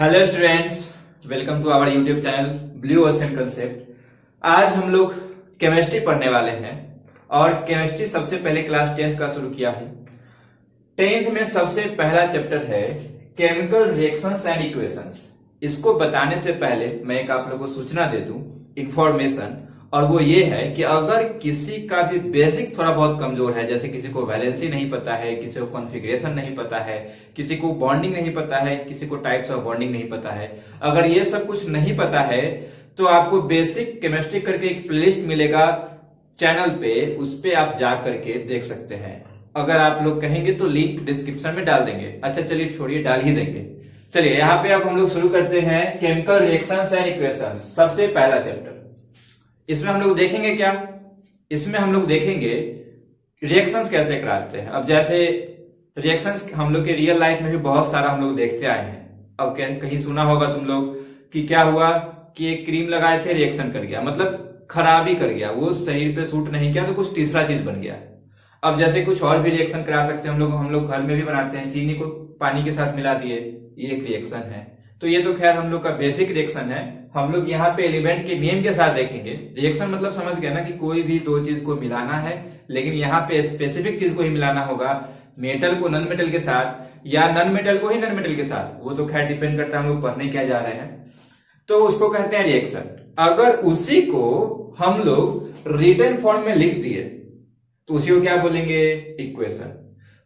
Hello students, welcome to our YouTube channel blue ocean concept. आज हम लोग chemistry पढ़ने वाले हैं और केमिस्ट्री सबसे पहले क्लास 10th का शुरू किया हूं। 10th में सबसे पहला चैप्टर है केमिकल रिएक्शंस एंड इक्वेशंस। इसको बताने से पहले मैं एक आप लोगों को सूचना दे दूं, इंफॉर्मेशन, और वो ये है कि अगर किसी का भी बेसिक थोड़ा बहुत कमजोर है, जैसे किसी को वैलेंसी नहीं पता है, किसी को कॉन्फ़िगरेशन नहीं पता है, किसी को बॉन्डिंग नहीं पता है, किसी को टाइप्स ऑफ बॉन्डिंग नहीं पता है, अगर ये सब कुछ नहीं पता है तो आपको बेसिक केमिस्ट्री करके एक प्लेलिस्ट मिलेगा चैनल पे, उस पे आप जा करके देख सकते हैं। अगर आप लोग कहेंगे तो लिंक डिस्क्रिप्शन में डाल देंगे। अच्छा चलिए छोड़िए, डाल ही देंगे। चलिए यहाँ पे अब हम लोग शुरू करते हैं केमिकल रिएक्शंस एंड इक्वेशंस, सबसे पहला चैप्टर। इसमें हम लोग देखेंगे क्या? इसमें हम लोग देखेंगे रिएक्शंस कैसे कराते हैं। अब जैसे रिएक्शंस हम लोग के रियल लाइफ में भी बहुत सारा हम लोग देखते आए हैं। अब कहीं सुना होगा तुम लोग कि क्या हुआ कि एक क्रीम लगाए थे, रिएक्शन कर गया, मतलब खराबी कर गया, वो शरीर पे सूट नहीं किया तो कुछ तीसरा चीज बन गया। अब जैसे कुछ और भी रिएक्शन करा सकते हैं हम लोग घर में भी बनाते हैं। चीनी को पानी के साथ मिला दिए, ये एक रिएक्शन है। तो ये तो खैर हम लोग का बेसिक रिएक्शन है। हम लोग यहाँ पे एलिमेंट के नेम के साथ देखेंगे। रिएक्शन मतलब समझ गया ना कि कोई भी दो चीज को मिलाना है, लेकिन यहाँ पे स्पेसिफिक चीज को ही मिलाना होगा। मेटल को नॉन मेटल के साथ या नॉन मेटल को ही नॉन मेटल के साथ, वो तो खैर डिपेंड करता है हम लोग पढ़ने क्या जा रहे हैं। तो उसको कहते हैं रिएक्शन। अगर उसी को हम लोग रिटन फॉर्म में लिख दिए तो उसी को क्या बोलेंगे? इक्वेशन।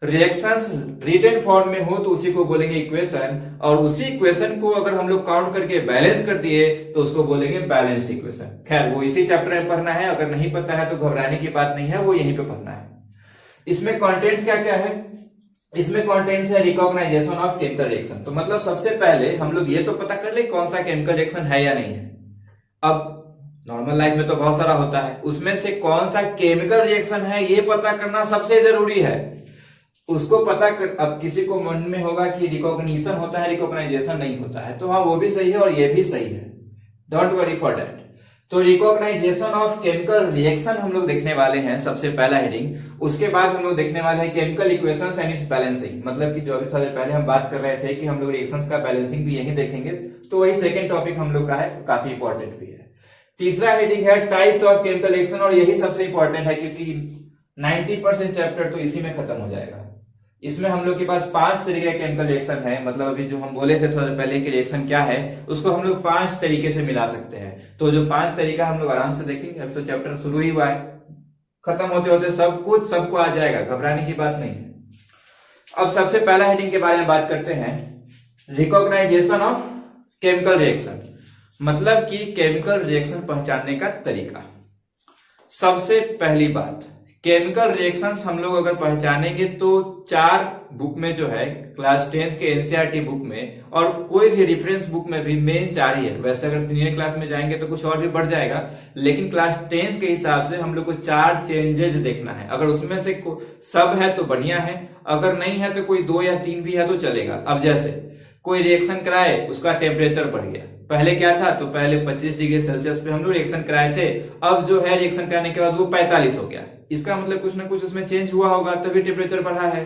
रिएक्शंस रिटन फॉर्म में हो तो उसी को बोलेंगे इक्वेशन, और उसी इक्वेशन को अगर हम लोग काउंट करके बैलेंस कर दिए तो उसको बोलेंगे बैलेंस्ड इक्वेशन। खैर वो इसी चैप्टर में पढ़ना है, अगर नहीं पता है तो घबराने की बात नहीं है, वो यहीं पे पढ़ना है। इसमें कंटेंट्स क्या क्या है? इसमें कंटेंट्स है रिकॉग्नाइजेशन ऑफ केमिकल रिएक्शन। तो मतलब सबसे पहले हम लोग ये तो पता कर ले कौन सा केमिकल रिएक्शन है या नहीं है। अब नॉर्मल लाइफ में तो बहुत सारा होता है, उसमें से कौन सा केमिकल रिएक्शन है ये पता करना सबसे जरूरी है। उसको पता कर, अब किसी को मन में होगा कि रिकॉग्निशन होता है, रिकॉग्नाइजेशन नहीं होता है, तो हाँ वो भी सही है और ये भी सही है, डोंट वरी फॉर दैट। तो रिकॉग्नाइजेशन ऑफ केमिकल रिएक्शन हम लोग देखने वाले हैं, सबसे पहला हेडिंग। उसके बाद हम लोग देखने वाले हैं chemical equations and it's balancing, मतलब कि जो अभी थोड़ा पहले हम बात कर रहे थे कि हम लोग रिएक्शंस का बैलेंसिंग भी यही देखेंगे, तो वही सेकेंड टॉपिक हम लोग का है, काफी इंपॉर्टेंट भी है। तीसरा हेडिंग है टाइप्स ऑफ केमिकल रिएक्शन, और यही सबसे इंपॉर्टेंट है क्योंकि 90% चैप्टर तो इसी में खत्म हो जाएगा। इसमें हम लोग के पास 5 तरीके के केमिकल रिएक्शन है, मतलब अभी जो हम बोले थे थोड़ा पहले कि रिएक्शन क्या है उसको हम लोग 5 तरीके से मिला सकते हैं। तो जो 5 तरीका हम लोग आराम से देखेंगे। अभी तो चैप्टर शुरू ही हुआ है, खत्म होते होते सब कुछ सबको आ जाएगा, घबराने की बात नहीं है। अब सबसे पहला हेडिंग के बारे में बात करते हैं, रिकॉग्नाइजेशन ऑफ केमिकल रिएक्शन, मतलब कि केमिकल रिएक्शन पहचानने का तरीका। सबसे पहली बात, केमिकल रिएक्शंस हम लोग अगर पहचानेंगे तो 4 बुक में जो है, क्लास 10th के एनसीईआरटी बुक में और कोई भी रेफरेंस बुक में भी मेन 4 ही है। वैसे अगर सीनियर क्लास में जाएंगे तो कुछ और भी बढ़ जाएगा, लेकिन क्लास 10th के हिसाब से हम लोग को 4 चेंजेस देखना है। अगर उसमें से सब है तो बढ़िया है, अगर नहीं है तो कोई 2 या 3 भी है तो चलेगा। अब जैसे कोई रिएक्शन कराए, उसका टेम्परेचर बढ़ गया, पहले क्या था तो पहले 25 डिग्री सेल्सियस पे हम लोग रिएक्शन कराए थे, अब जो है रिएक्शन कराने के बाद वो 45 हो गया। इसका मतलब कुछ ना कुछ उसमें चेंज हुआ होगा तभी टेम्परेचर बढ़ा है।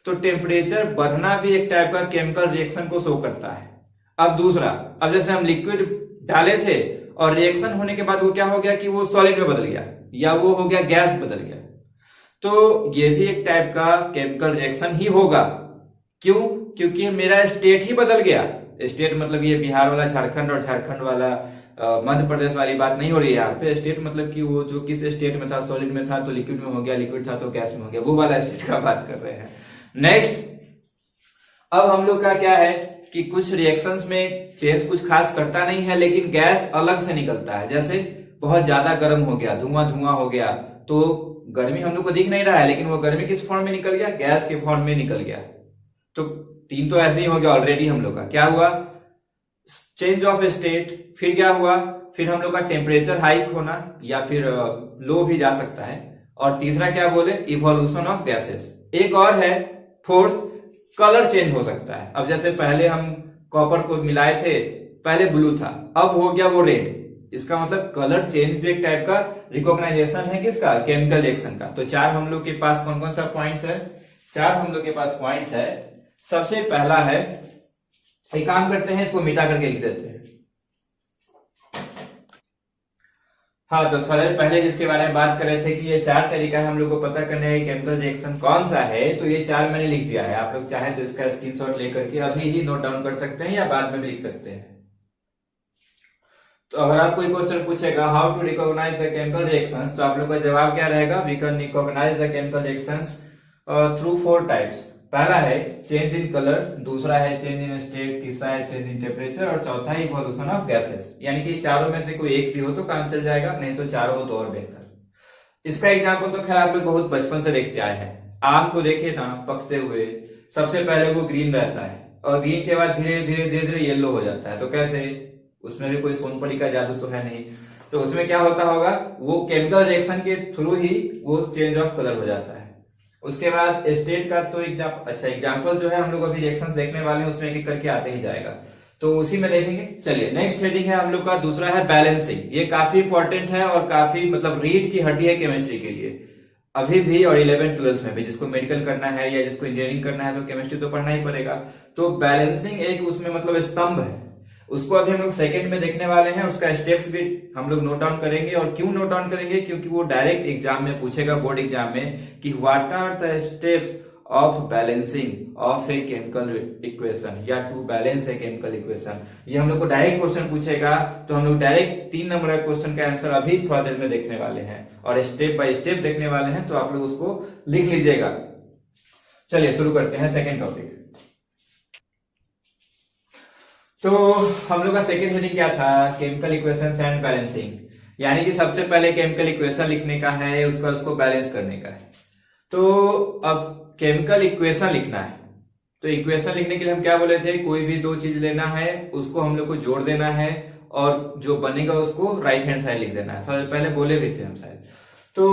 तो टेम्परेचर बढ़ना भी एक टाइप का केमिकल रिएक्शन को शो करता है। अब दूसरा, अब जैसे हम लिक्विड डाले थे और रिएक्शन होने के बाद वो क्या हो गया कि वो सॉलिड में बदल गया या वो हो गया गैस बदल गया, तो ये भी एक टाइप का केमिकल रिएक्शन ही होगा। क्यों? क्योंकि मेरा स्टेट ही बदल गया। स्टेट मतलब ये बिहार वाला झारखंड और झारखंड वाला मध्य प्रदेश वाली बात नहीं हो रही है यहाँ पे। स्टेट मतलब कि वो जो किस स्टेट में था, सॉलिड में था तो लिक्विड में हो गया, लिक्विड था तो गैस में हो गया, वो वाला स्टेट का बात कर रहे हैं। नेक्स्ट, अब हम लोग का क्या है कि कुछ रिएक्शंस में चेंज कुछ खास करता नहीं है, लेकिन गैस अलग से निकलता है। जैसे बहुत ज्यादा गर्म हो गया, धुआं धुआं हो गया, तो गर्मी हम लोग को दिख नहीं रहा है, लेकिन वो गर्मी किस फॉर्म में निकल गया? गैस के फॉर्म में निकल गया। तो 3 तो ऐसे ही हो गया ऑलरेडी हम लोग का। क्या हुआ? Change of state. फिर क्या हुआ? फिर हम लोग का टेम्परेचर हाइक होना या फिर लो भी जा सकता है। और तीसरा क्या बोले? Evolution of gases. एक और है फोर्थ, कलर चेंज हो सकता है। अब जैसे पहले हम कॉपर को मिलाए थे, पहले ब्लू था, अब हो गया वो रेड। इसका मतलब कलर चेंज भी एक टाइप का रिकॉग्नाइजेशन है किसका? केमिकल रिएक्शन का। तो 4 हम लोग के पास कौन कौन सा पॉइंट्स है? 4 हम लोग के पास पॉइंट्स है। सबसे पहला है एक काम करते हैं, इसको मिटा करके लिख देते हैं। हाँ, तो थोड़ा देर पहले जिसके बारे में बात कर रहे थे कि ये 4 तरीका है हम लोग को पता करने का केमिकल रिएक्शन कौन सा है, तो ये 4 मैंने लिख दिया है। आप लोग चाहें तो इसका स्क्रीनशॉट लेकर के अभी ही नोट डाउन कर सकते हैं या बाद में भी लिख सकते हैं। तो अगर आप कोई क्वेश्चन पूछेगा how to recognise the chemical reactions, तो आप लोग का जवाब क्या रहेगा? We can recognise the chemical reactions through 4 types. पहला है चेंज इन कलर, दूसरा है चेंज इन स्टेट, तीसरा है चेंज इन टेम्परेचर और चौथा है इवोल्यूशन ऑफ गैसेस। यानी कि चारों में से कोई एक भी हो तो काम चल जाएगा, नहीं तो चारों हो तो और बेहतर। इसका एग्जाम्पल तो खैर आप लोग बहुत बचपन से देखते आए हैं। आम को देखिए ना पकते हुए, सबसे पहले वो ग्रीन रहता है और ग्रीन के बाद धीरे धीरे धीरे धीरे येलो हो जाता है। तो कैसे? उसमें भी कोई सोनपरी का जादू तो है नहीं। तो उसमें क्या होता होगा? वो केमिकल रिएक्शन के थ्रू ही वो चेंज ऑफ कलर हो जाता है। उसके बाद स्टेट का तो एग्जाम्पल जो है हम लोग अभी रिएक्शंस देखने वाले हैं, उसमें एक एक करके आते ही जाएगा, तो उसी में देखेंगे। चलिए नेक्स्ट हेडिंग है हम लोग का, दूसरा है बैलेंसिंग। ये काफी इंपॉर्टेंट है और काफी मतलब रीढ़ की हड्डी है केमिस्ट्री के लिए, अभी भी और 11th-12th में भी। जिसको मेडिकल करना है या जिसको इंजीनियरिंग करना है तो केमिस्ट्री तो पढ़ना ही पड़ेगा। तो बैलेंसिंग एक उसमें मतलब स्तंभ है, उसको अभी हम लोग सेकंड में देखने वाले हैं। उसका स्टेप्स भी हम लोग नोट डाउन करेंगे। और क्यों नोट डाउन करेंगे? क्योंकि वो डायरेक्ट एग्जाम में पूछेगा, बोर्ड एग्जाम में, कि what are the steps of balancing of a chemical equation या to balance a chemical equation. ये हम लोग को डायरेक्ट क्वेश्चन पूछेगा, तो हम लोग डायरेक्ट 3 नंबर का क्वेश्चन का आंसर अभी थोड़ा देर में देखने वाले हैं और स्टेप बाय स्टेप देखने वाले हैं। तो आप लोग उसको लिख लीजिएगा। चलिए शुरू करते हैं सेकेंड टॉपिक। तो हम लोग का सेकेंड हेडिंग क्या था? Chemical equations and balancing. यानी कि सबसे पहले केमिकल इक्वेशन लिखने का है, उसको बैलेंस करने का है। तो अब केमिकल इक्वेशन लिखना है, तो इक्वेशन लिखने के लिए हम क्या बोले थे? कोई भी 2 चीज लेना है, उसको हम लोग को जोड़ देना है और जो बनेगा उसको राइट हैंड साइड लिख देना है। थोड़ा पहले बोले भी थे हम शायद। तो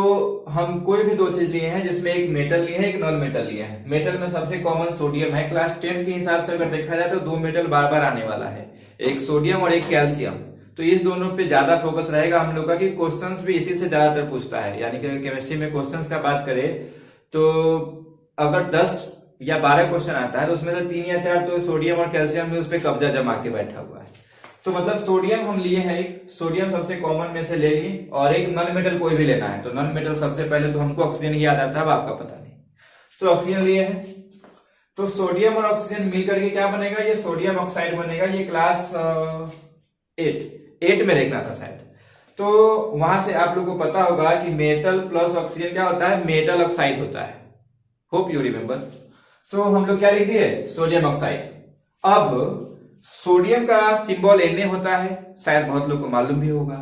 हम कोई भी 2 चीज लिए हैं, जिसमें एक मेटल लिए हैं, एक नॉन मेटल लिए हैं। मेटल में सबसे कॉमन सोडियम है। क्लास 10th के हिसाब से अगर देखा जाए तो 2 मेटल बार बार आने वाला है, एक सोडियम और एक कैल्शियम। तो इस दोनों पे ज्यादा फोकस रहेगा हम लोग का, कि क्वेश्चंस भी इसी से ज्यादातर पूछता है। यानी कि केमिस्ट्री में क्वेश्चंस का बात करें तो अगर 10 या 12 क्वेश्चन आता है तो उसमें से 3 या 4 तो सोडियम और कैल्शियम में उस पर कब्जा जमा के बैठा हुआ है। तो मतलब सोडियम हम लिए हैं, एक सोडियम सबसे कॉमन में से ले लिए, और एक नॉन मेटल कोई भी लेना है। तो नॉन मेटल सबसे पहले तो हमको ऑक्सीजन याद आता है, अब आपका पता नहीं, तो ऑक्सीजन लिए हैं। तो सोडियम और ऑक्सीजन मिलकर के क्या बनेगा? ये सोडियम ऑक्साइड बनेगा। ये क्लास 8 में देखना था शायद। तो वहां से आप लोगों को पता होगा कि मेटल प्लस ऑक्सीजन क्या होता है? मेटल ऑक्साइड होता है। Hope you remember. तो हम लोग क्या लिख दिए? Sodium oxide. अब सोडियम का सिंबल Na होता है, शायद बहुत लोग को मालूम भी होगा।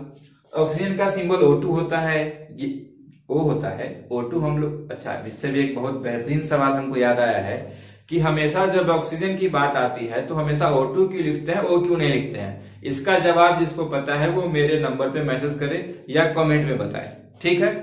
ऑक्सीजन का सिंबल O2 होता है, ये O होता है। O2 हम लोग, अच्छा इससे भी एक बहुत बेहतरीन सवाल हमको याद आया है कि हमेशा जब ऑक्सीजन की बात आती है तो हमेशा O2 क्यों लिखते हैं, O क्यों नहीं लिखते हैं? इसका जवाब जिसको पता है वो मेरे नंबर पे मैसेज करे या कमेंट में बताए, ठीक है।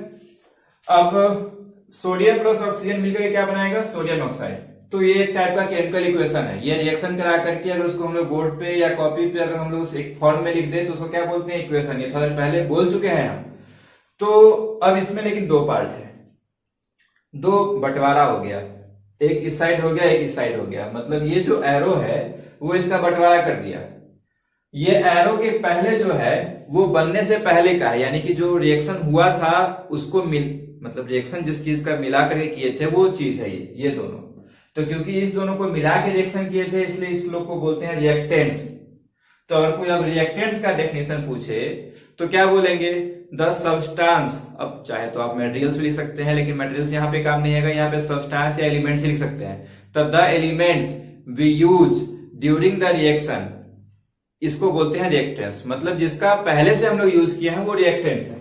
अब सोडियम प्लस ऑक्सीजन मिलकर क्या बनाएगा? Sodium oxide. तो ये एक टाइप का केमिकल इक्वेशन है। ये रिएक्शन करा करके अगर उसको हम लोग बोर्ड पे या कॉपी पे अगर हम लोग एक फॉर्म में लिख दे तो उसको क्या बोलते हैं? इक्वेशन। ये थोड़ा पहले बोल चुके हैं हम। तो अब इसमें लेकिन 2 पार्ट है, 2 बंटवारा हो गया, एक इस साइड हो गया, एक इस साइड हो गया। मतलब ये जो एरो है वो इसका बंटवारा कर दिया। ये एरो के पहले जो है वो बनने से पहले का है, यानी कि जो रिएक्शन हुआ था उसको मतलब रिएक्शन जिस चीज का मिला करके किए थे वो चीज है ये दोनों। तो क्योंकि इस दोनों को मिला के रिएक्शन किए थे इसलिए इस लोग को बोलते हैं रिएक्टेंट्स। तो अगर कोई अब रिएक्टेंट्स का डेफिनेशन पूछे तो क्या बोलेंगे? The substance. अब चाहे तो आप मटेरियल्स भी लिख सकते हैं, लेकिन मटेरियल्स यहाँ पे काम नहीं आएगा, यहाँ पे सब्सटेंस या एलिमेंट्स लिख सकते हैं। तो the elements we use during the reaction, इसको बोलते हैं रिएक्टेंट्स। मतलब जिसका पहले से हम लोग यूज किए हैं वो रिएक्टेंट्स है।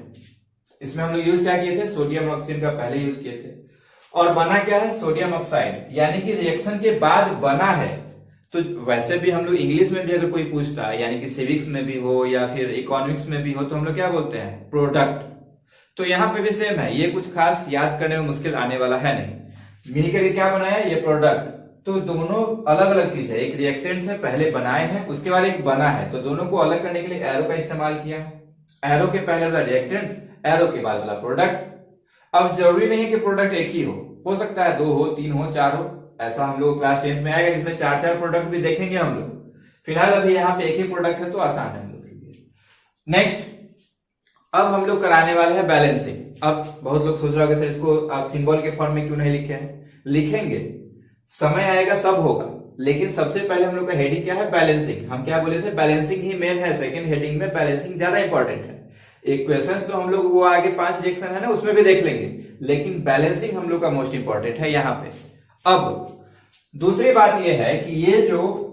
इसमें हम लोग यूज क्या किए थे? सोडियम ऑक्सीजन का पहले यूज किए थे। और बना क्या है? Sodium oxide. यानी कि रिएक्शन के बाद बना है। तो वैसे भी हम लोग इंग्लिश में भी अगर कोई पूछता है, यानी कि सिविक्स में भी हो या फिर इकोनॉमिक्स में भी हो, तो हम लोग क्या बोलते हैं? प्रोडक्ट। तो यहाँ पे भी सेम है, ये कुछ खास याद करने में मुश्किल आने वाला है नहीं। मिलकर क्या बनाया? ये प्रोडक्ट। तो दोनों अलग अलग चीज है, एक रिएक्टेंट से पहले बनाए हैं, उसके बाद एक बना है। तो दोनों को अलग करने के लिए एरो का इस्तेमाल किया है। एरो के पहले वाला रिएक्टेंट, एरो के बाद वाला प्रोडक्ट। अब जरूरी नहीं है कि प्रोडक्ट एक ही हो सकता है 2 हो, 3 हो, 4 हो। ऐसा हम लोग क्लास 10th में आएगा जिसमें 4 प्रोडक्ट भी देखेंगे हम लोग। फिलहाल अभी यहाँ पे एक ही प्रोडक्ट है तो आसान है हम लोग के लिए। नेक्स्ट, अब हम लोग कराने वाले हैं बैलेंसिंग। अब बहुत लोग सोच रहे होंगे सर इसको आप सिंबल के फॉर्म में क्यों नहीं लिखे हैं? लिखेंगे, समय आएगा सब होगा, लेकिन सबसे पहले हम लोग का हेडिंग क्या है? बैलेंसिंग। हम क्या बोले थे? बैलेंसिंग ही मेन है, सेकंड हेडिंग में बैलेंसिंग ज्यादा इंपॉर्टेंट है। एक क्वेश्चन तो हम लोग वो आगे 5 रिएक्शन है ना उसमें भी देख लेंगे, लेकिन बैलेंसिंग हम लोग का मोस्ट इंपॉर्टेंट है यहाँ पे। अब दूसरी बात ये है कि ये जो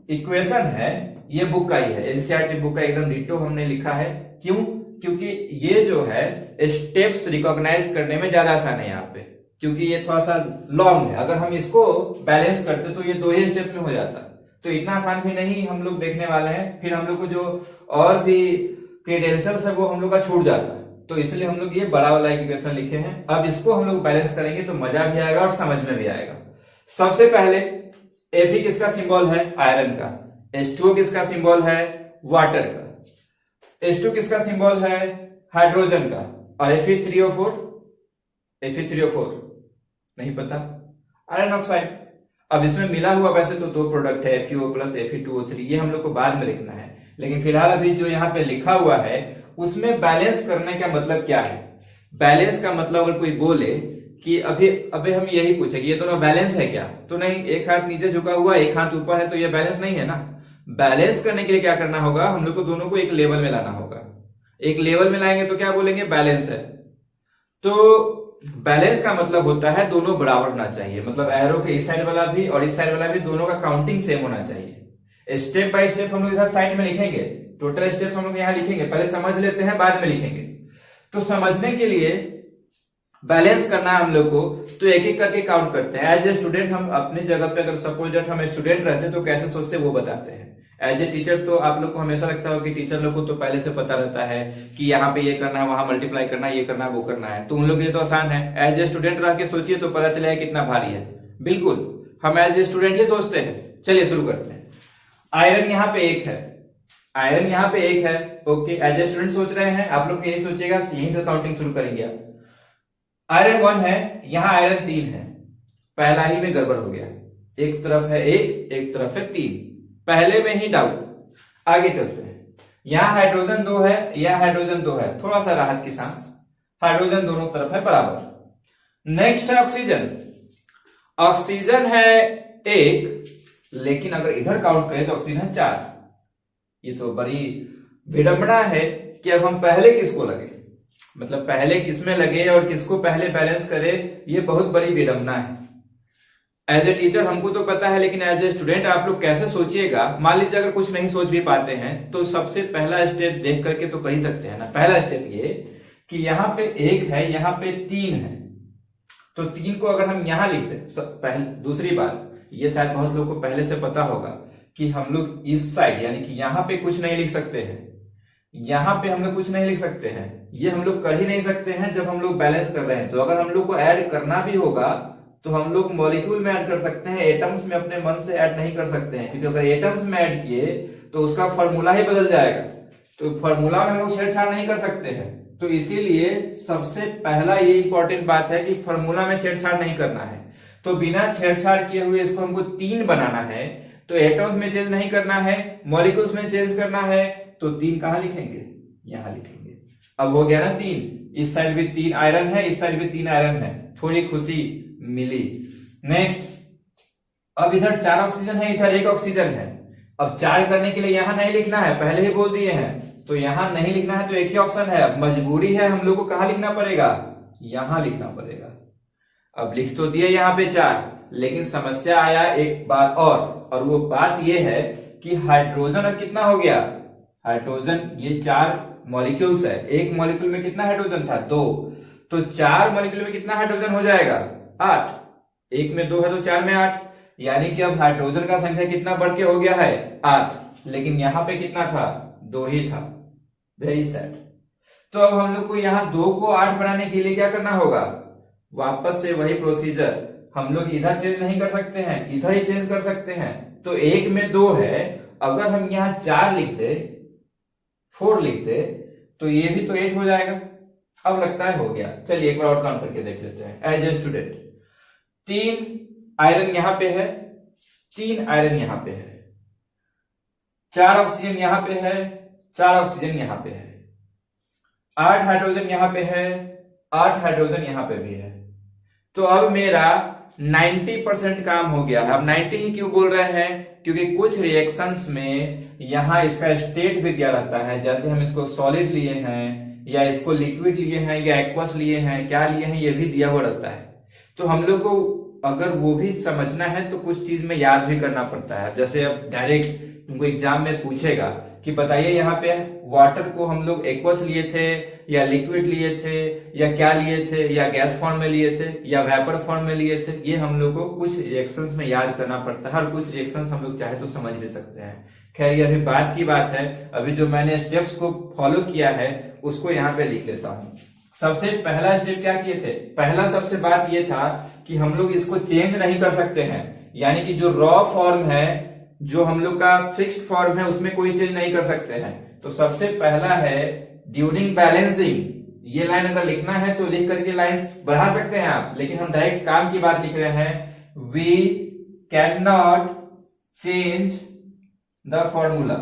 इक्वेशन है ये बुक का ही है, एनसीईआरटी बुक का एकदम डिट्टो हमने लिखा है। क्यों? क्योंकि ये जो है स्टेप्स रिकॉग्नाइज करने में ज्यादा आसान है यहाँ पे, क्योंकि ये थोड़ा सा लॉन्ग है। अगर हम इसको बैलेंस करते तो ये 2 ही स्टेप में हो जाता, तो इतना आसान भी नहीं हम लोग देखने वाले हैं। फिर हम लोग को जो और भी क्रेडेंशियल्स है वो हम लोग का छूट जाता है, तो इसलिए हम लोग ये बड़ा वाला इक्वेशन लिखे हैं। अब इसको हम लोग बैलेंस करेंगे तो मजा भी आएगा और समझ में भी आएगा। सबसे पहले Fe किसका सिंबल है? आयरन का। H2O किसका सिंबल है? वाटर का। H2 किसका सिंबल है? हाइड्रोजन का। और Fe3O4 नहीं पता, आयरन ऑक्साइड। अब इसमें मिला हुआ वैसे तो 2 प्रोडक्ट है, FeO प्लस Fe2O3, ये हम लोग को बाद में लिखना है, लेकिन फिलहाल अभी जो यहाँ पे लिखा हुआ है उसमें बैलेंस करने का मतलब क्या है? बैलेंस का मतलब अगर कोई बोले कि अभी हम यही पूछे कि ये दोनों बैलेंस है क्या, तो नहीं, एक हाथ नीचे झुका हुआ एक हाथ ऊपर है तो ये बैलेंस नहीं है ना। बैलेंस करने के लिए क्या करना होगा? हम लोग को दोनों को एक लेवल में लाना होगा। एक लेवल में लाएंगे तो क्या बोलेंगे? बैलेंस है। तो बैलेंस का मतलब होता है दोनों बराबर होना चाहिए, मतलब एरो के इस साइड वाला भी और इस साइड वाला भी दोनों का काउंटिंग सेम होना चाहिए। स्टेप बाय स्टेप हम लोग इधर साइड में लिखेंगे, टोटल स्टेप्स हम लोग यहाँ लिखेंगे, पहले समझ लेते हैं बाद में लिखेंगे। तो समझने के लिए बैलेंस करना है हम लोग को, तो एक एक करके काउंट करते हैं। एज ए स्टूडेंट हम अपनी जगह पे अगर सपोज दैट हम स्टूडेंट रहते तो कैसे सोचते वो बताते हैं। एज ए टीचर तो आप लोग को हमेशा लगता हो कि टीचर लोग को तो पहले से पता रहता है कि यहाँ पे ये करना है, वहां मल्टीप्लाई करना है, ये करना है, वो करना है, तो उन लोग के लिए तो आसान है। एज ए स्टूडेंट रह के सोचिए तो पता चलेगा कितना भारी है। बिल्कुल हम एज ए स्टूडेंट ही सोचते हैं। चलिए शुरू करते हैं। आयरन यहाँ पे 1 है, आयरन यहाँ पे 1 है। ओके, एज ए स्टूडेंट सोच रहे हैं, आप लोग यही सोचिएगा, यहीं से काउंटिंग शुरू करेंगे आप। आयरन 1 है, यहाँ आयरन 3 है, पहला ही में गड़बड़ हो गया, एक तरफ है 1 एक तरफ है 3, पहले में ही डाउट। आगे चलते हैं। यहाँ हाइड्रोजन 2 है, यहाँ हाइड्रोजन 2 है, थोड़ा सा राहत की सांस, हाइड्रोजन दोनों तरफ है बराबर। नेक्स्ट है ऑक्सीजन। ऑक्सीजन है 1, लेकिन अगर इधर काउंट करें तो ऑक्सीजन है 4। ये तो बड़ी विडंबना है कि अब हम पहले किसको लगे, मतलब पहले किसमें लगे और किसको पहले बैलेंस करे, ये बहुत बड़ी विडंबना है। एज ए टीचर हमको तो पता है, लेकिन एज ए स्टूडेंट आप लोग कैसे सोचिएगा? मान लीजिए अगर कुछ नहीं सोच भी पाते हैं तो सबसे पहला स्टेप देख करके तो कर ही सकते हैं ना। पहला स्टेप ये कि यहाँ पे 1 है, यहाँ पे 3 है, तो 3 को अगर हम यहाँ लिखते, पहले दूसरी बात ये शायद बहुत लोग को पहले से पता होगा कि हम लोग इस साइड यानी कि यहाँ पे कुछ नहीं लिख सकते हैं, यहाँ पे हम लोग कुछ नहीं लिख सकते हैं, ये हम लोग कर ही नहीं सकते हैं जब हम लोग बैलेंस कर रहे हैं। तो अगर हम लोग को ऐड करना भी होगा तो हम लोग मॉलिक्यूल में ऐड कर सकते हैं, एटम्स में अपने मन से ऐड नहीं कर सकते हैं, क्योंकि अगर एटम्स में ऐड किए तो उसका फॉर्मूला ही बदल जाएगा, तो फॉर्मूला में हम लोग छेड़छाड़ नहीं कर सकते हैं। तो इसीलिए सबसे पहला ये इंपॉर्टेंट बात है कि फॉर्मूला में छेड़छाड़ नहीं करना है। तो बिना छेड़छाड़ किए हुए इसको हमको 3 बनाना है, तो एटम्स में चेंज नहीं करना है, मॉलिक्यूल्स में चेंज करना है, तो 3 कहां लिखेंगे? यहां लिखेंगे। अब हो गया ना 3, इस साइड भी 3 आयरन है, इस साइड भी 3 आयरन है, थोड़ी खुशी मिली। नेक्स्ट, अब इधर 4 ऑक्सीजन है, इधर 1 ऑक्सीजन है। अब 4 करने के लिए यहां नहीं लिखना है, पहले ही बोल दिए हैं, तो यहां नहीं लिखना है, तो एक ही ऑप्शन है। अब मजबूरी है, हम लोग को कहां लिखना पड़ेगा? यहां लिखना पड़ेगा। अब लिख तो दिए यहाँ पे 4, लेकिन समस्या आया एक बात और वो बात ये है कि हाइड्रोजन अब कितना हो गया? हाइड्रोजन ये 4 मॉलिक्यूल्स है, एक मॉलिक्यूल में कितना हाइड्रोजन था? 2, तो 4 मॉलिक्यूल में कितना हाइड्रोजन हो जाएगा? 8। 1 में 2 है तो 4 में 8, यानी कि अब हाइड्रोजन का संख्या कितना बढ़ के हो गया है? 8, लेकिन यहां पे कितना था? 2 ही था। Very sad. तो अब हम लोग को यहाँ 2 को 8 बनाने के लिए क्या करना होगा? वापस से वही प्रोसीजर, हम लोग इधर चेंज नहीं कर सकते हैं, इधर ही चेंज कर सकते हैं। तो 1 में 2 है, अगर हम यहाँ 4 लिखते, 4 लिखते, तो ये भी तो 8 हो जाएगा। अब लगता है हो गया। चलिए एक बार और काउंट करके देख लेते हैं एज ए स्टूडेंट। 3 आयरन यहां पे है, 3 आयरन यहां पे है, 4 ऑक्सीजन यहाँ पे है, 4 ऑक्सीजन यहाँ पे है, 8 हाइड्रोजन यहाँ पे है, 8 हाइड्रोजन यहाँ पे भी है। तो अब मेरा 90% काम हो गया है। अब 90 ही क्यों बोल रहे हैं, क्योंकि कुछ रिएक्शंस में यहाँ इसका स्टेट भी दिया रहता है, जैसे हम इसको सॉलिड लिए हैं या इसको लिक्विड लिए हैं या एक्वस लिए हैं, क्या लिए हैं ये भी दिया हुआ रहता है। तो हम लोग को अगर वो भी समझना है तो कुछ चीज में याद भी करना पड़ता है। जैसे अब डायरेक्ट तुमको एग्जाम में पूछेगा कि बताइए यहाँ पे वाटर को हम लोग एक्वस लिए थे या लिक्विड लिए थे या क्या लिए थे, या गैस फॉर्म में लिए थे या वेपर फॉर्म में लिए थे, ये हम लोग को कुछ रिएक्शंस में याद करना पड़ता है और कुछ रिएक्शंस हम लोग चाहे तो समझ भी सकते हैं। खैर ये अभी बात की बात है, अभी जो मैंने स्टेप्स को फॉलो किया है उसको यहाँ पे लिख लेता हूँ। सबसे पहला स्टेप क्या किए थे, पहला सबसे बात ये था कि हम लोग इसको चेंज नहीं कर सकते हैं, यानी कि जो रॉ फॉर्म है, जो हम लोग का फिक्स्ड फॉर्म है, उसमें कोई चेंज नहीं कर सकते हैं। तो सबसे पहला है ड्यूरिंग बैलेंसिंग। ये लाइन अगर लिखना है तो लिख करके लाइंस बढ़ा सकते हैं आप, लेकिन हम डायरेक्ट काम की बात लिख रहे हैं। We can not change the formula,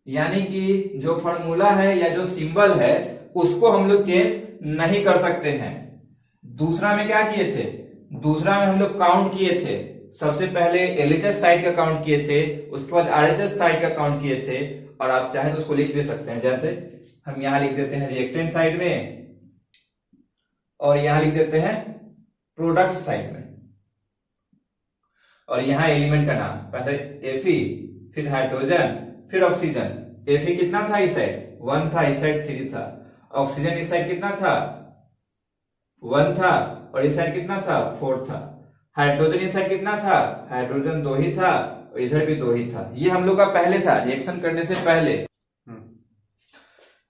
यानी कि जो फॉर्मूला है या जो सिंबल है उसको हम लोग चेंज नहीं कर सकते हैं। दूसरा में क्या किए थे, दूसरा में हम लोग काउंट किए थे। सबसे पहले एलएचएस साइड का काउंट किए थे, उसके बाद आरएचएस साइड का काउंट किए थे, और आप चाहे तो उसको लिख भी सकते हैं। जैसे हम यहां लिख देते हैं रिएक्टेंट साइड में और यहां लिख देते हैं प्रोडक्ट साइड में, और यहां एलिमेंट का नाम पहले Fe, फिर हाइड्रोजन, फिर ऑक्सीजन। Fe कितना था इस साइड 1 था, इस साइड 3 था। ऑक्सीजन इस साइड कितना था 1 था, और इस साइड कितना था 4 था। हाइड्रोजन इस साइड कितना था, हाइड्रोजन 2 ही था, और इधर भी 2 ही था। ये हम लोग का पहले था, रिएक्शन करने से पहले।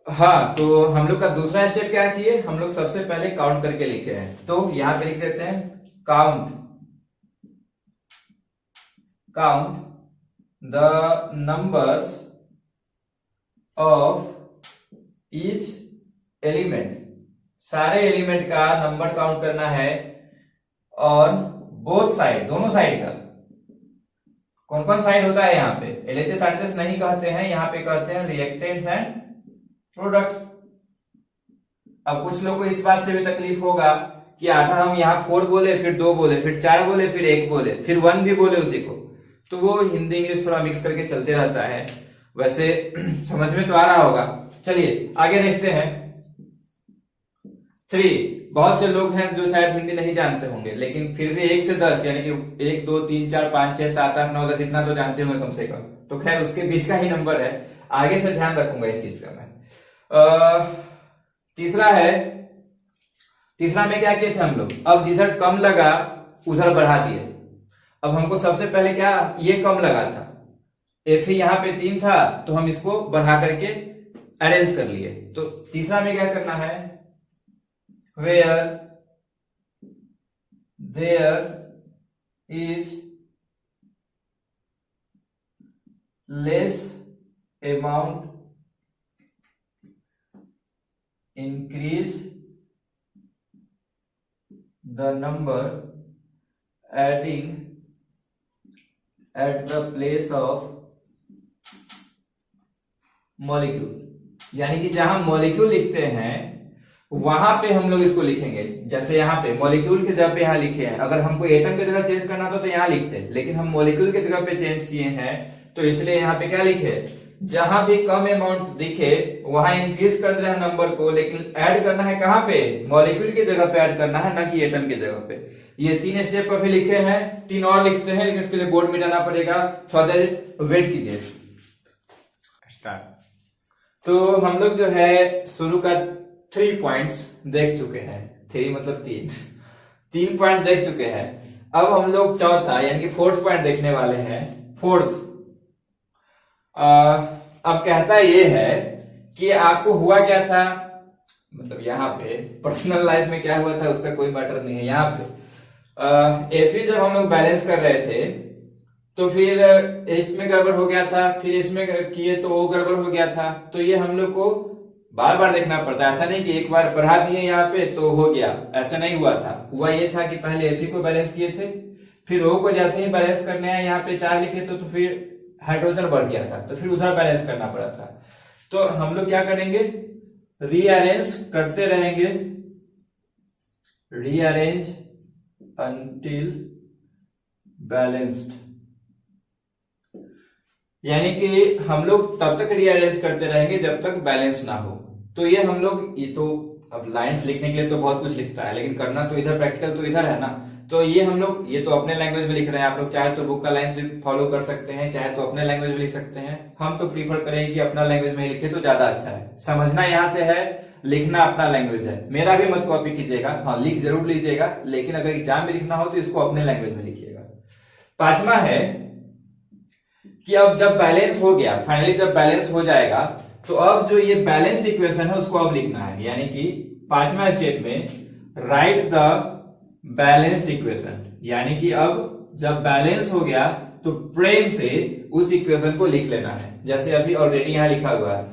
हाँ, तो हम लोग का दूसरा स्टेप क्या किए, हम लोग सबसे पहले काउंट करके लिखे हैं। तो यहां पे लिख देते हैं count the numbers of each element. सारे एलिमेंट का नंबर काउंट करना है, और बोथ साइड, दोनों साइड का। कौन कौन साइड होता है यहाँ पे, एलएचएस आरएचएस नहीं कहते हैं, यहाँ पे कहते हैं रिएक्टेंट्स एंड प्रोडक्ट्स। अब कुछ लोगों को इस बात से भी तकलीफ होगा कि आधा हम यहाँ 4 बोले, फिर 2 बोले, फिर 4 बोले, फिर 1 बोले, फिर 1 भी बोले उसी को, तो वो हिंदी इंग्लिश थोड़ा मिक्स करके चलते रहता है। वैसे समझ में तो आ रहा होगा। चलिए आगे देखते हैं। 3, बहुत से लोग हैं जो शायद हिंदी नहीं जानते होंगे, लेकिन फिर भी 1 से 10 यानी कि 1 2 3 4 5 6 7 8 9 10 इतना तो जानते होंगे कम से कम। तो खैर उसके बीच का ही नंबर है, आगे से ध्यान रखूंगा इस चीज का मैं। तीसरा है, तीसरा में क्या किए थे हम लोग, अब जिधर कम लगा उधर बढ़ा दिए। अब हमको सबसे पहले क्या, ये कम लगा था, Fe यहाँ पे 3 था, तो हम इसको बढ़ा करके अरेंज कर लिए। तो तीसरा में क्या करना है, where there is less amount increase the number adding at the place of molecule। यानी कि जहां मॉलिक्यूल लिखते हैं वहां पे हम लोग इसको लिखेंगे। जैसे यहाँ पे मॉलिक्यूल की जगह पे यहाँ लिखे हैं, अगर हमको एटम की जगह चेंज करना तो यहाँ लिखते हैं, लेकिन हम मॉलिक्यूल की जगह पे चेंज किए हैं, तो इसलिए यहाँ पे क्या लिखे, जहां भी कम अमाउंट दिखे वहां इंक्रीज कर रहे हैं नंबर को, लेकिन ऐड करना है कहाँ पे, मॉलिक्यूल की जगह पे ऐड करना है, ना कि एटम की जगह पे। ये 3 स्टेप अभी लिखे हैं, 3 और लिखते हैं, लेकिन इसके लिए बोर्ड मिटाना पड़ेगा, थोड़ा देर वेट कीजिए। तो हम लोग जो है शुरू का 3 पॉइंट्स देख चुके हैं, 3 मतलब 3 पॉइंट देख चुके हैं। अब हम लोग चौथा यानी कि 4th पॉइंट देखने वाले हैं। 4th अब कहता ये है कि आपको हुआ क्या था, मतलब यहाँ पे पर्सनल लाइफ में क्या हुआ था उसका कोई मैटर नहीं है। यहाँ पे Fe जब हम लोग बैलेंस कर रहे थे तो फिर इसमें गड़बड़ हो गया था, फिर इसमें किए तो वो गड़बड़ हो गया था। तो ये हम लोग को बार बार देखना पड़ता है, ऐसा नहीं कि एक बार बढ़ा दिए यहाँ पे तो हो गया, ऐसा नहीं हुआ था। हुआ ये था कि पहले Fe को बैलेंस किए थे, फिर O को जैसे ही बैलेंस करने हैं यहाँ पे 4 लिखे तो फिर हाइड्रोजन बढ़ गया था, तो फिर उधर बैलेंस करना पड़ा था। तो हम लोग क्या करेंगे, रीअरेंज करते रहेंगे, रीअरेंज अंटिल बैलेंस्ड, यानी कि हम लोग तब तक रीअरेंज करते रहेंगे जब तक बैलेंस ना हो। तो ये हम लोग, ये तो अब लाइंस लिखने के लिए तो बहुत कुछ लिखता है, लेकिन करना तो इधर, प्रैक्टिकल तो इधर है ना। तो ये हम लोग, ये तो अपने लैंग्वेज में लिख रहे हैं, आप लोग चाहे तो बुक का लाइंस भी फॉलो कर सकते हैं, चाहे तो अपने लैंग्वेज में लिख सकते हैं। हम तो प्रीफर करेंगे कि अपना लैंग्वेज में ही लिखे तो ज्यादा अच्छा है। समझना यहाँ से है, लिखना अपना लैंग्वेज है। मेरा भी मत कॉपी कीजिएगा, हाँ लिख जरूर लीजिएगा, लेकिन अगर एग्जाम में लिखना हो तो इसको अपने लैंग्वेज में लिखिएगा। पांचवा है कि अब जब बैलेंस हो गया, फाइनली जब बैलेंस हो जाएगा, तो अब जो ये बैलेंस्ड इक्वेशन है उसको अब लिखना है, यानी कि पांचवा स्टेप में राइट द बैलेंस्ड इक्वेशन, यानी कि अब जब बैलेंस हो गया तो प्रेम से उस इक्वेशन को लिख लेना है, जैसे अभी ऑलरेडी यहां लिखा हुआ है।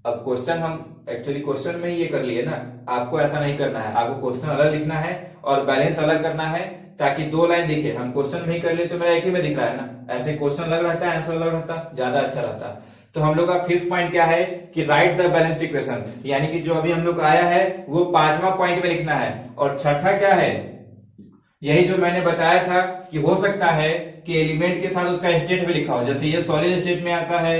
अब क्वेश्चन हम एक्चुअली क्वेश्चन में ही ये कर लिए ना, आपको ऐसा नहीं करना है, आपको क्वेश्चन अलग लिखना है और बैलेंस अलग करना है, ताकि दो लाइन दिखे। हम क्वेश्चन में ही कर लिए तो मेरा एक ही में दिख रहा है ना, ऐसे क्वेश्चन अलग रहता है, आंसर अलग रहता, ज्यादा अच्छा रहता। तो हम लोग का फिफ्थ पॉइंट क्या है कि राइट द बैलेंस्ड इक्वेशन, यानी कि जो अभी हम लोग आया है वो पांचवा पॉइंट में लिखना है। और छठा क्या है, यही जो मैंने बताया था कि हो सकता है कि एलिमेंट के साथ उसका स्टेट भी लिखा हो, जैसे ये सॉलिड स्टेट में आता है,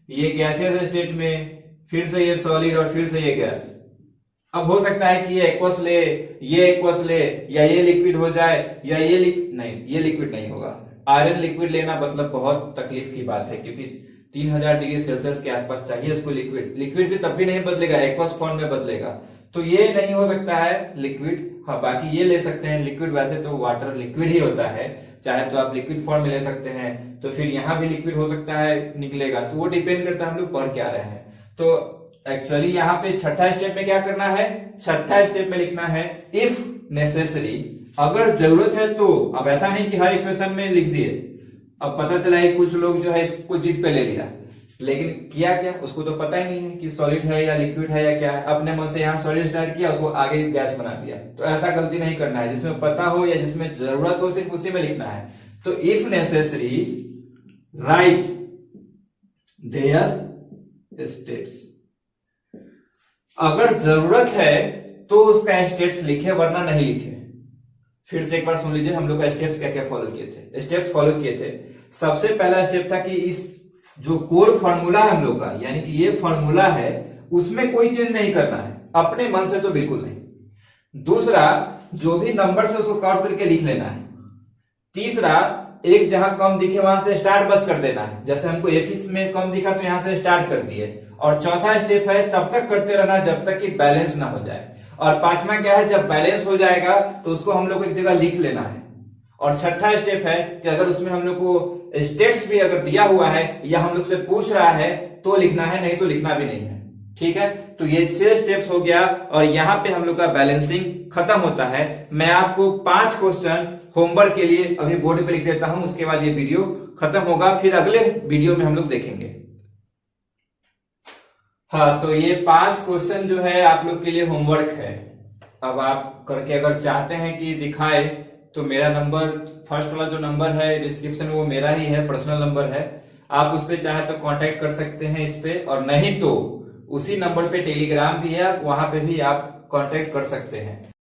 ये गैसियस स्टेट में, फिर से ये सॉलिड और फिर से ये गैस। अब हो सकता है कि ये एक्वस ले, ये एक्वस ले, या ये लिक्विड हो जाए, या ये नहीं, ये लिक्विड नहीं होगा। आयरन लिक्विड लेना मतलब बहुत तकलीफ की बात है, क्योंकि 3000 डिग्री सेल्सियस के आसपास चाहिए उसको लिक्विड। लिक्विड भी तब भी नहीं बदलेगा, एक्वस फॉर्म में बदलेगा, तो ये नहीं हो सकता है लिक्विड। हाँ बाकी ये ले सकते हैं लिक्विड, वैसे तो वाटर लिक्विड ही होता है, चाहे तो आप लिक्विड फॉर्म में ले सकते हैं, तो फिर यहाँ भी लिक्विड हो सकता है निकलेगा, तो वो डिपेंड करता है हम लोग पढ़ क्या रहे हैं। तो एक्चुअली यहाँ पे छठा स्टेप में क्या करना है, छठा स्टेप में लिखना है इफ नेसेसरी, अगर जरूरत है तो। अब ऐसा नहीं कि हर इक्वेशन में लिख दिए, अब पता चला है कुछ लोग जो है इसको जीत पे ले लिया, लेकिन किया क्या, उसको तो पता ही नहीं है कि सॉलिड है या लिक्विड है या क्या है, अपने मन से यहाँ सॉलिड स्टार्ट किया, उसको आगे गैस बना दिया। तो ऐसा गलती नहीं करना है, जिसमें पता हो या जिसमें जरूरत हो सिर्फ उसी में लिखना है। तो if necessary write their states, अगर जरूरत है तो उसका स्टेट्स लिखे, वरना नहीं लिखे। फिर से एक बार सुन लीजिए हम लोग का स्टेप्स क्या क्या फॉलो किए थे। स्टेप्स फॉलो किए थे, सबसे पहला स्टेप था कि इस जो कोर फॉर्मूला है हम लोग का, यानी कि ये फॉर्मूला है, उसमें कोई चेंज नहीं करना है, अपने मन से तो बिल्कुल नहीं। दूसरा, जो भी नंबर है उसको काउंट करके लिख लेना है। तीसरा, एक जहां कम दिखे वहां से स्टार्ट बस कर देना है, जैसे हमको एफ में कम दिखा तो यहां से स्टार्ट कर दिए। और चौथा स्टेप है तब तक करते रहना जब तक कि बैलेंस ना हो जाए। और पांचवा क्या है, जब बैलेंस हो जाएगा तो उसको हम लोग को एक जगह लिख लेना है। और छठा स्टेप है कि अगर उसमें हम लोग को स्टेट्स भी अगर दिया हुआ है या हम लोग से पूछ रहा है तो लिखना है, नहीं तो लिखना भी नहीं है। ठीक है, तो ये 6 स्टेप्स हो गया और यहाँ पे हम लोग का बैलेंसिंग खत्म होता है। मैं आपको 5 क्वेश्चन होमवर्क के लिए अभी बोर्ड पे लिख देता हूं, उसके बाद ये वीडियो खत्म होगा, फिर अगले वीडियो में हम लोग देखेंगे। हाँ, तो ये 5 क्वेश्चन जो है आप लोग के लिए होमवर्क है। अब आप करके अगर चाहते हैं कि दिखाए तो मेरा नंबर, फर्स्ट वाला जो नंबर है डिस्क्रिप्शन में, वो मेरा ही है, पर्सनल नंबर है। आप उस पर चाहे तो कांटेक्ट कर सकते हैं इस पे, और नहीं तो उसी नंबर पे टेलीग्राम भी है, वहां पे भी आप कांटेक्ट कर सकते हैं।